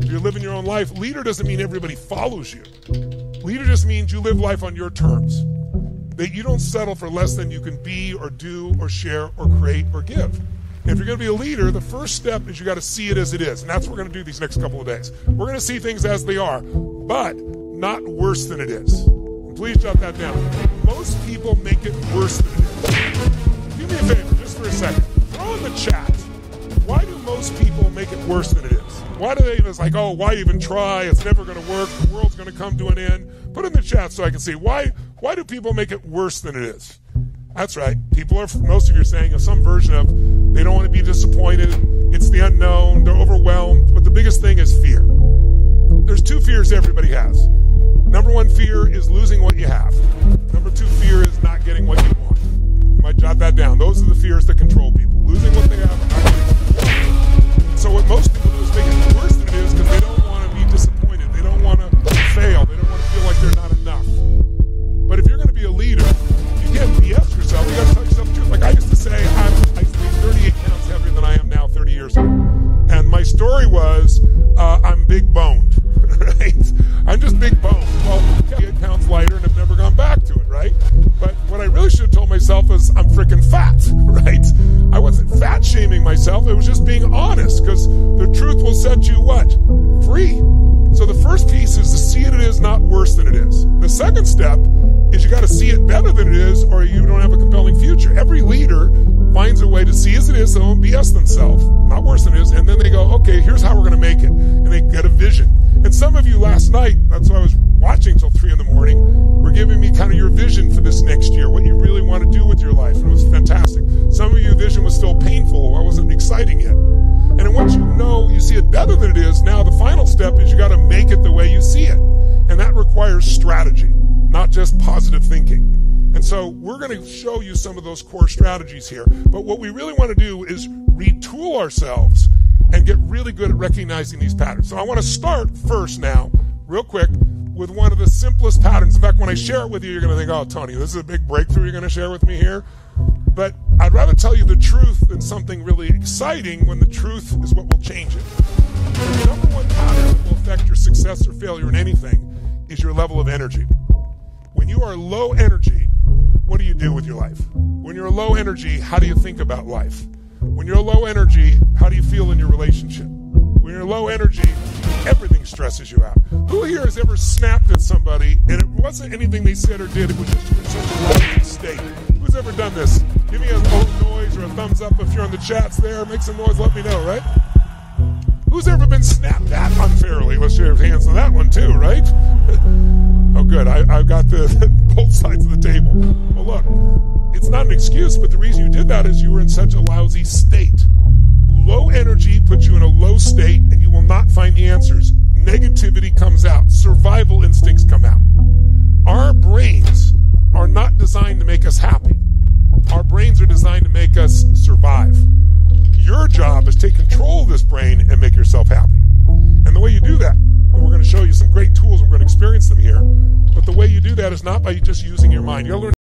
If you're living your own life, leader doesn't mean everybody follows you. Leader just means you live life on your terms. That you don't settle for less than you can be or do or share or create or give. And if you're going to be a leader, the first step is you got to see it as it is. And that's what we're going to do these next couple of days. We're going to see things as they are, but not worse than it is. And please jot that down. Most people make it worse than it is. Do me a favor, just for a second. Throw in the chat. Why do most people make it worse than it is? Why do they even oh, why even try? It's never going to work. The world's going to come to an end. Put it in the chat so I can see. Why do people make it worse than it is? That's right. Most of you are saying some version of they don't want to be disappointed. It's the unknown. They're overwhelmed. But the biggest thing is fear. There's two fears everybody has. Number one fear is losing what you have. Number two fear is not getting what you want. You might jot that down. Those are the fears that control people. Losing what they have and not getting what they want. So what most people do is make it worse than it is because they don't want to be disappointed. They don't want to fail. They don't want to feel like they're not enough. But if you're going to be a leader, you can't BS yourself. You got to tell yourself the truth. Like I used to say, I used to be 38 pounds heavier than I am now 30 years ago. And my story was, I'm big boned, right? I'm just big boned. Well, 8 pounds lighter and have never gone back to it, right? But what I really should have told myself is I'm freaking fat, right? I wasn't fat shaming myself. It was just being honest because the truth will set you what? Free. So the first piece is to see it as not worse than it is. The second step is you got to see it better than it is or you don't have a compelling future. Every leader finds a way to see as it is so they don't BS themselves, not worse than it is, and then they go, okay, here's how we're going to make it. And they get a vision. And some of you last night, that's why I was watching until 3 in the morning, were giving me kind of your vision for this next year, what you really want to do with your life. And it was fantastic. Some of you, vision was still painful. I wasn't exciting yet. And once you know you see it better than it is, now the final step is you got to make it the way you see it. And that requires strategy, not just positive thinking. And so we're going to show you some of those core strategies here. But what we really want to do is retool ourselves and get really good at recognizing these patterns. So I want to start first now, real quick, with one of the simplest patterns. In fact, when I share it with you, you're going to think, oh, Tony, this is a big breakthrough you're going to share with me here. But I'd rather tell you the truth than something really exciting when the truth is what will change it. The number one pattern that will affect your success or failure in anything is your level of energy. When you are low energy, what do you do with your life? When you're low energy, how do you think about life? When you're low energy, how do you feel in your relationship? When you're low energy, everything stresses you out. Who here has ever snapped at somebody and it wasn't anything they said or did, it was just in such a low state? Who's ever done this? Give me a noise or a thumbs up if you're on the chats there. Make some noise, let me know, right? Who's ever been snapped at unfairly? Let's share hands on that one too, right? Oh, good. I've got both sides of the table. Well, look, it's not an excuse, but the reason you did that is you were in such a lousy state. Low energy puts you in a low state, and you will not find the answers. Negativity comes out. Survival instincts come out. Our brains are not designed to make us happy. Our brains are designed to make us survive. Your job is to take control of this brain and make yourself happy. And the way you do that, and we're going to show you some great tools, and we're going to experience them here, but the way you do that is not by just using your mind. You're going to learn